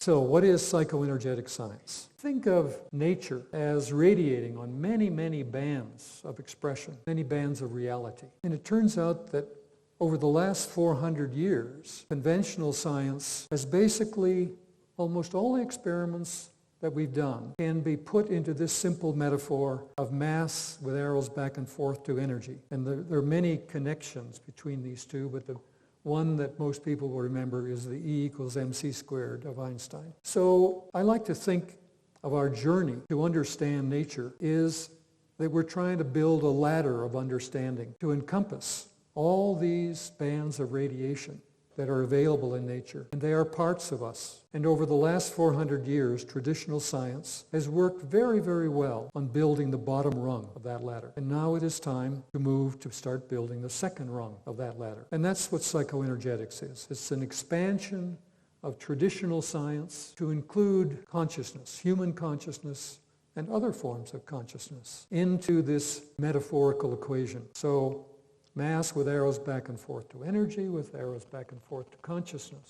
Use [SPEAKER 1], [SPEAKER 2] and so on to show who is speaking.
[SPEAKER 1] So what is psychoenergetic science? Think of nature as radiating on many, many bands of expression, many bands of reality. And it turns out that over the last 400 years, conventional science has basically almost all the experiments that we've done can be put into this simple metaphor of mass with arrows back and forth to energy. And there are many connections between these two, but the one that most people will remember is the E equals mc squared of Einstein. So I like to think of our journey to understand nature is that we're trying to build a ladder of understanding to encompass all these bands of radiation that are available in nature, and they are parts of us. And over the last 400 years, traditional science has worked very, very well on building the bottom rung of that ladder. And now it is time to move to start building the second rung of that ladder. And that's what psychoenergetics is. It's an expansion of traditional science to include consciousness, human consciousness, and other forms of consciousness into this metaphorical equation. So mass with arrows back and forth to energy, with arrows back and forth to consciousness.